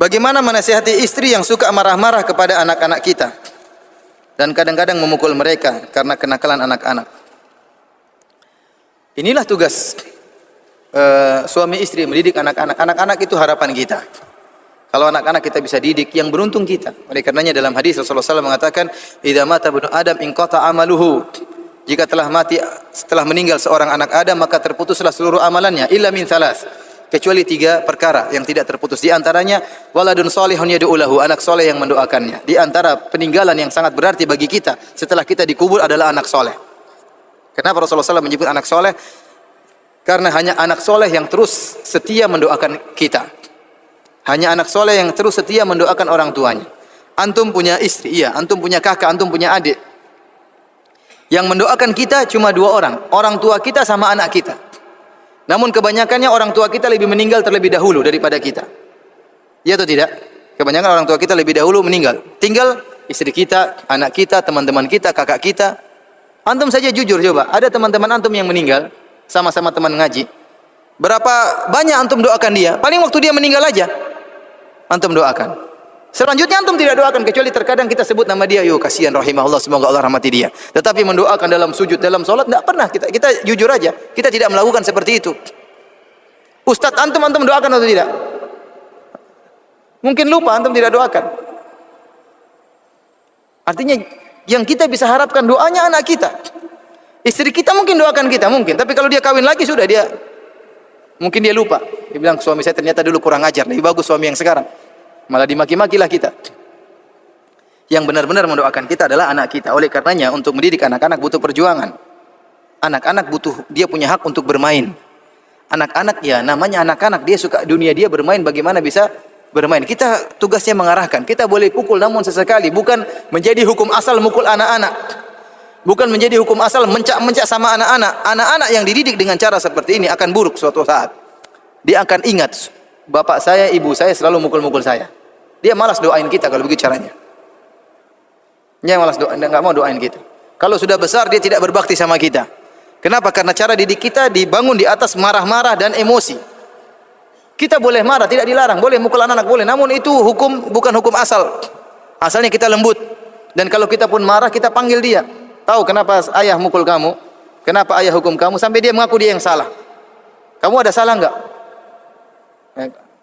Bagaimana menasihati istri yang suka marah-marah kepada anak-anak kita dan kadang-kadang memukul mereka karena kenakalan anak-anak? Inilah tugas suami istri, mendidik anak-anak. Anak-anak itu harapan kita. Kalau anak-anak kita bisa didik, yang beruntung kita. Oleh karenanya dalam hadis Rasulullah SAW mengatakan, "Idza mata ibnu Adam inqata amaluhu." Jika telah meninggal seorang anak Adam, maka terputuslah seluruh amalannya illa min thalas. Kecuali 3 perkara yang tidak terputus. Di antaranya waladun salihun yad'u lahu, anak soleh yang mendoakannya. Di antara peninggalan yang sangat berarti bagi kita setelah kita dikubur adalah anak soleh. Kenapa Rasulullah SAW menyebut anak soleh? Karena hanya anak soleh yang terus setia mendoakan kita. Hanya anak soleh yang terus setia mendoakan orang tuanya. Antum punya istri, iya. Antum punya kakak, antum punya adik. Yang mendoakan kita cuma 2 orang. Orang tua kita sama anak kita. Namun kebanyakannya orang tua kita lebih meninggal terlebih dahulu daripada kita. Iya atau tidak? Kebanyakan orang tua kita lebih dahulu meninggal. Tinggal istri kita, anak kita, teman-teman kita, kakak kita. Antum saja jujur coba. Ada teman-teman antum yang meninggal, sama-sama teman ngaji. Berapa banyak antum doakan dia? Paling waktu dia meninggal aja antum doakan. Selanjutnya antum tidak doakan, kecuali terkadang kita sebut nama dia, yo kasihan rahimahullah, semoga Allah rahmati dia. Tetapi mendoakan dalam sujud, dalam salat tidak pernah. Kita jujur aja, kita tidak melakukan seperti itu. Ustaz antum doakan atau tidak? Mungkin lupa antum tidak doakan. Artinya yang kita bisa harapkan doanya anak kita. Istri kita mungkin doakan kita, mungkin. Tapi kalau dia kawin lagi sudah mungkin dia lupa. Dia bilang suami saya ternyata dulu kurang ajar, lebih bagus suami yang sekarang. Malah dimaki-makilah kita. Yang benar-benar mendoakan kita adalah anak kita. Oleh karenanya untuk mendidik anak-anak butuh perjuangan. Anak-anak dia punya hak untuk bermain. Anak-anak ya namanya anak-anak, dia suka dunia dia bermain, bagaimana bisa bermain. Kita tugasnya mengarahkan. Kita boleh pukul namun sesekali, bukan menjadi hukum asal mukul anak-anak. Bukan menjadi hukum asal mencak-mencak sama anak-anak. Anak-anak yang dididik dengan cara seperti ini akan buruk suatu saat. Dia akan ingat, bapak saya, ibu saya selalu mukul-mukul saya. Dia malas doain kita kalau begitu caranya. Dia malas enggak mau doain kita. Kalau sudah besar dia tidak berbakti sama kita. Kenapa? Karena cara didik kita dibangun di atas marah-marah dan emosi. Kita boleh marah, tidak dilarang, boleh mukul anak-anak boleh, namun itu bukan hukum asal. Asalnya kita lembut. Dan kalau kita pun marah, kita panggil dia. Tahu kenapa ayah mukul kamu? Kenapa ayah hukum kamu? Sampai dia mengaku dia yang salah. Kamu ada salah enggak?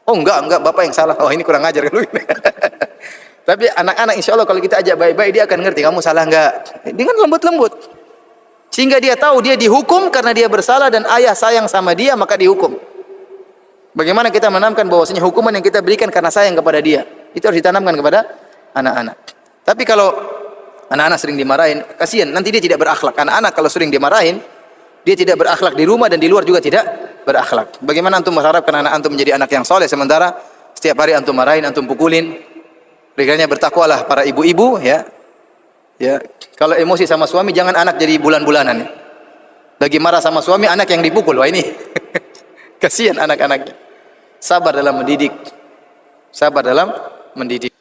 Oh enggak, bapak yang salah. Oh ini kurang ajar kan. Tapi anak-anak insya Allah kalau kita ajak baik-baik dia akan ngerti kamu salah enggak. Dengan lembut-lembut. Sehingga dia tahu dia dihukum karena dia bersalah dan ayah sayang sama dia maka dihukum. Bagaimana kita menanamkan bahwasanya hukuman yang kita berikan karena sayang kepada dia. Itu harus ditanamkan kepada anak-anak. Tapi kalau anak-anak sering dimarahin, kasihan nanti dia tidak berakhlak. Anak-anak kalau sering dimarahin, dia tidak berakhlak di rumah dan di luar juga tidak berakhlak. Bagaimana antum mengharapkan anak antum menjadi anak yang soleh sementara setiap hari antum marahin, antum pukulin? Reganya bertakwalah para ibu-ibu ya. Ya, kalau emosi sama suami jangan anak jadi bulan-bulanan. Lagi marah sama suami anak yang dipukul. Wah ini kasihan anak-anaknya. Sabar dalam mendidik. Sabar dalam mendidik.